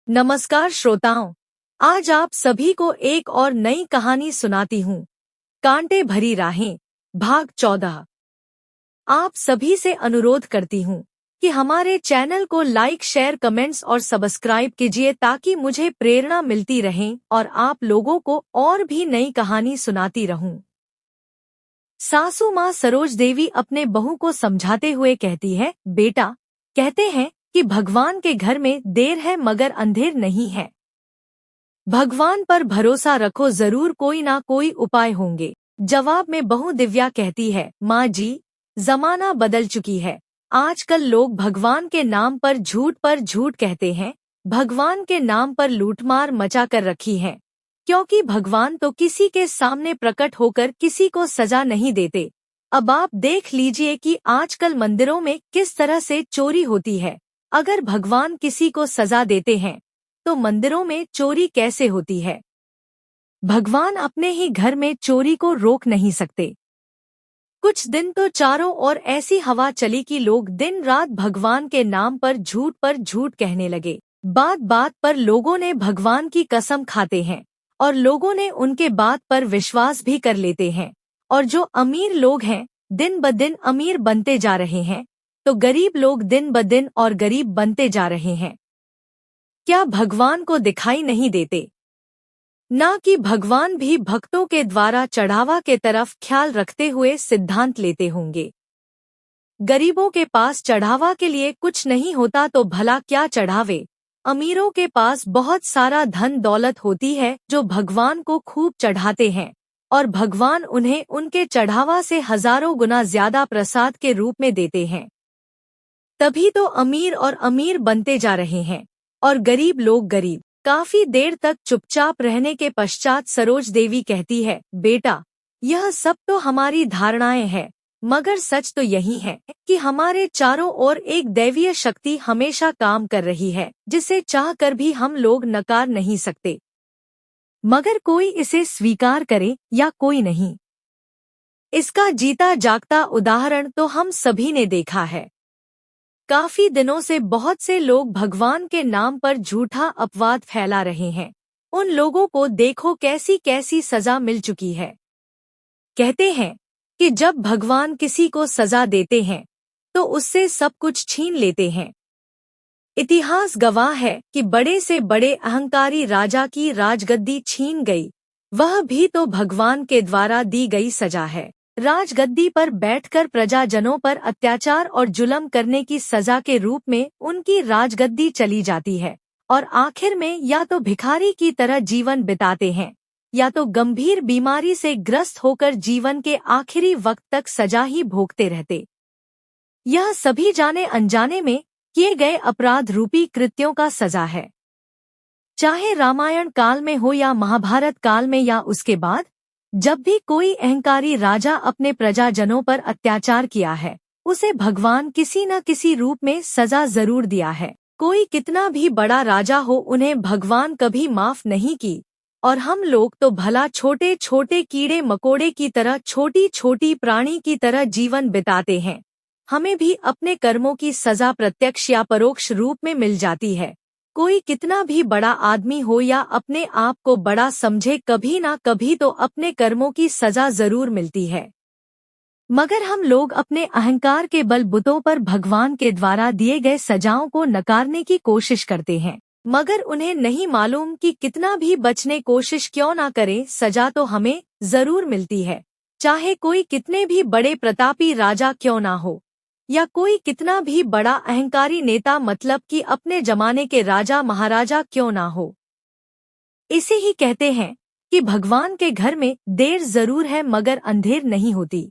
नमस्कार श्रोताओं, आज आप सभी को एक और नई कहानी सुनाती हूँ। कांटे भरी राहें, भाग 14। आप सभी से अनुरोध करती हूँ कि हमारे चैनल को लाइक, शेयर, कमेंट्स और सब्सक्राइब कीजिए ताकि मुझे प्रेरणा मिलती रहे और आप लोगों को और भी नई कहानी सुनाती रहूं। सासू माँ सरोज देवी अपने बहू को समझाते हुए कहती है, बेटा, कहते हैं कि भगवान के घर में देर है मगर अंधेर नहीं है। भगवान पर भरोसा रखो, जरूर कोई ना कोई उपाय होंगे। जवाब में बहू दिव्या कहती है, माँ जी, जमाना बदल चुकी है। आजकल लोग भगवान के नाम पर झूठ कहते हैं। भगवान के नाम पर लूटमार मचा कर रखी है, क्योंकि भगवान तो किसी के सामने प्रकट होकर किसी को सजा नहीं देते। अब आप देख लीजिए कि आजकल मंदिरों में किस तरह से चोरी होती है। अगर भगवान किसी को सजा देते हैं तो मंदिरों में चोरी कैसे होती है? भगवान अपने ही घर में चोरी को रोक नहीं सकते। कुछ दिन तो चारों ओर ऐसी हवा चली कि लोग दिन रात भगवान के नाम पर झूठ कहने लगे। बात बात पर लोगों ने भगवान की कसम खाते हैं और लोगों ने उनके बात पर विश्वास भी कर लेते हैं। और जो अमीर लोग हैं दिन ब दिन अमीर बनते जा रहे हैं, तो गरीब लोग दिन ब दिन और गरीब बनते जा रहे हैं। क्या भगवान को दिखाई नहीं देते? ना कि भगवान भी भक्तों के द्वारा चढ़ावा के तरफ ख्याल रखते हुए सिद्धांत लेते होंगे। गरीबों के पास चढ़ावा के लिए कुछ नहीं होता तो भला क्या चढ़ावे। अमीरों के पास बहुत सारा धन दौलत होती है जो भगवान को खूब चढ़ाते हैं और भगवान उन्हें उनके चढ़ावा से हजारों गुना ज्यादा प्रसाद के रूप में देते हैं। तभी तो अमीर और अमीर बनते जा रहे हैं और गरीब लोग गरीब। काफी देर तक चुपचाप रहने के पश्चात सरोज देवी कहती है, बेटा, यह सब तो हमारी धारणाएं हैं, मगर सच तो यही है कि हमारे चारों ओर एक दैवीय शक्ति हमेशा काम कर रही है, जिसे चाहकर भी हम लोग नकार नहीं सकते। मगर कोई इसे स्वीकार करे या कोई नहीं, इसका जीता जागता उदाहरण तो हम सभी ने देखा है। काफी दिनों से बहुत से लोग भगवान के नाम पर झूठा अपवाद फैला रहे हैं। उन लोगों को देखो कैसी कैसी सजा मिल चुकी है। कहते हैं कि जब भगवान किसी को सजा देते हैं तो उससे सब कुछ छीन लेते हैं। इतिहास गवाह है कि बड़े से बड़े अहंकारी राजा की राजगद्दी छीन गई, वह भी तो भगवान के द्वारा दी गई सजा है। राजगद्दी पर बैठकर प्रजाजनों पर अत्याचार और जुल्म करने की सजा के रूप में उनकी राजगद्दी चली जाती है और आखिर में या तो भिखारी की तरह जीवन बिताते हैं या तो गंभीर बीमारी से ग्रस्त होकर जीवन के आखिरी वक्त तक सजा ही भोगते रहते। यह सभी जाने अनजाने में किए गए अपराध रूपी कृत्यों का सजा है। चाहे रामायण काल में हो या महाभारत काल में या उसके बाद, जब भी कोई अहंकारी राजा अपने प्रजाजनों पर अत्याचार किया है, उसे भगवान किसी न किसी रूप में सजा जरूर दिया है। कोई कितना भी बड़ा राजा हो, उन्हें भगवान कभी माफ नहीं की। और हम लोग तो भला छोटे छोटे कीड़े मकोड़े की तरह, छोटी छोटी प्राणी की तरह जीवन बिताते हैं। हमें भी अपने कर्मों की सजा प्रत्यक्ष या परोक्ष रूप में मिल जाती है। कोई कितना भी बड़ा आदमी हो या अपने आप को बड़ा समझे, कभी ना कभी तो अपने कर्मों की सजा जरूर मिलती है। मगर हम लोग अपने अहंकार के बलबूतों पर भगवान के द्वारा दिए गए सजाओं को नकारने की कोशिश करते हैं, मगर उन्हें नहीं मालूम कि कितना भी बचने कोशिश क्यों ना करें, सजा तो हमें जरूर मिलती है। चाहे कोई कितने भी बड़े प्रतापी राजा क्यों ना हो या कोई कितना भी बड़ा अहंकारी नेता, मतलब कि अपने जमाने के राजा महाराजा क्यों ना हो। इसे ही कहते हैं कि भगवान के घर में देर जरूर है मगर अंधेर नहीं होती।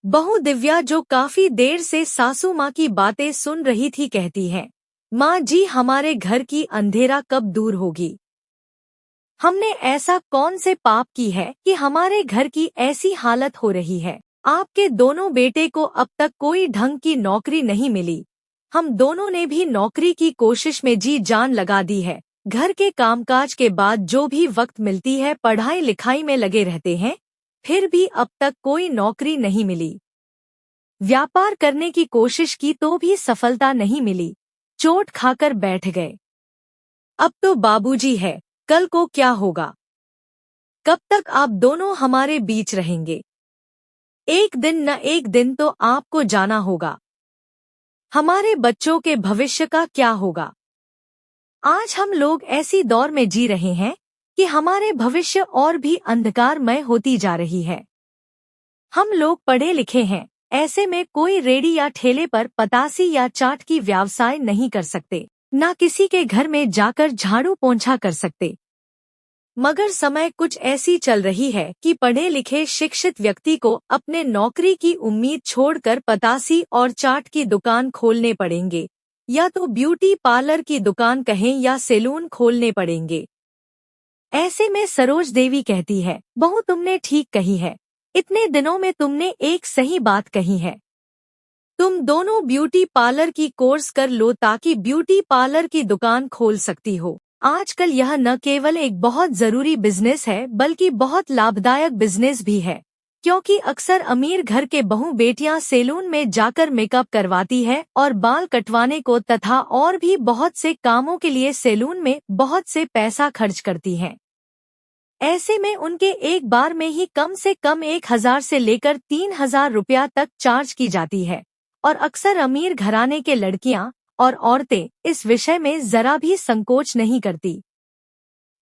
बहू दिव्या, जो काफी देर से सासू माँ की बातें सुन रही थी, कहती है, माँ जी, हमारे घर की अंधेरा कब दूर होगी? हमने ऐसा कौन से पाप की है कि हमारे घर की ऐसी हालत हो रही है? आपके दोनों बेटे को अब तक कोई ढंग की नौकरी नहीं मिली। हम दोनों ने भी नौकरी की कोशिश में जी जान लगा दी है। घर के कामकाज के बाद जो भी वक्त मिलती है पढ़ाई लिखाई में लगे रहते हैं, फिर भी अब तक कोई नौकरी नहीं मिली। व्यापार करने की कोशिश की तो भी सफलता नहीं मिली, चोट खाकर बैठ गए। अब तो बाबूजी है, कल को क्या होगा? कब तक आप दोनों हमारे बीच रहेंगे? एक दिन न एक दिन तो आपको जाना होगा। हमारे बच्चों के भविष्य का क्या होगा? आज हम लोग ऐसी दौर में जी रहे हैं कि हमारे भविष्य और भी अंधकारमय होती जा रही है। हम लोग पढ़े लिखे हैं, ऐसे में कोई रेडी या ठेले पर पतासी या चाट की व्यवसाय नहीं कर सकते, ना किसी के घर में जाकर झाड़ू पोंछा कर सकते। मगर समय कुछ ऐसी चल रही है कि पढ़े लिखे शिक्षित व्यक्ति को अपने नौकरी की उम्मीद छोड़कर पतासी और चाट की दुकान खोलने पड़ेंगे, या तो ब्यूटी पार्लर की दुकान कहें या सैलून खोलने पड़ेंगे। ऐसे में सरोज देवी कहती है, बहू तुमने ठीक कही है, इतने दिनों में तुमने एक सही बात कही है। तुम दोनों ब्यूटी पार्लर की कोर्स कर लो ताकि ब्यूटी पार्लर की दुकान खोल सकती हो। आजकल यह न केवल एक बहुत जरूरी बिजनेस है बल्कि बहुत लाभदायक बिजनेस भी है, क्योंकि अक्सर अमीर घर के बहू बेटियां सैलून में जाकर मेकअप करवाती है और बाल कटवाने को तथा और भी बहुत से कामों के लिए सैलून में बहुत से पैसा खर्च करती हैं। ऐसे में उनके एक बार में ही कम से कम 1,000 से लेकर 3,000 रुपया तक चार्ज की जाती है, और अक्सर अमीर घराने के लड़कियां और औरतें इस विषय में जरा भी संकोच नहीं करती।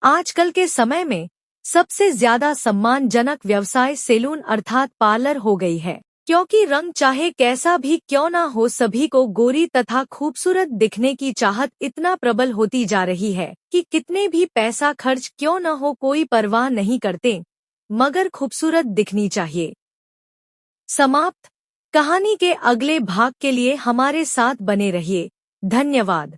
आजकल के समय में सबसे ज्यादा सम्मानजनक व्यवसाय सैलून अर्थात पार्लर हो गई है, क्योंकि रंग चाहे कैसा भी क्यों न हो सभी को गोरी तथा खूबसूरत दिखने की चाहत इतना प्रबल होती जा रही है कि कितने भी पैसा खर्च क्यों न हो कोई परवाह नहीं करते, मगर खूबसूरत दिखनी चाहिए। समाप्त। कहानी के अगले भाग के लिए हमारे साथ बने रहिए। धन्यवाद।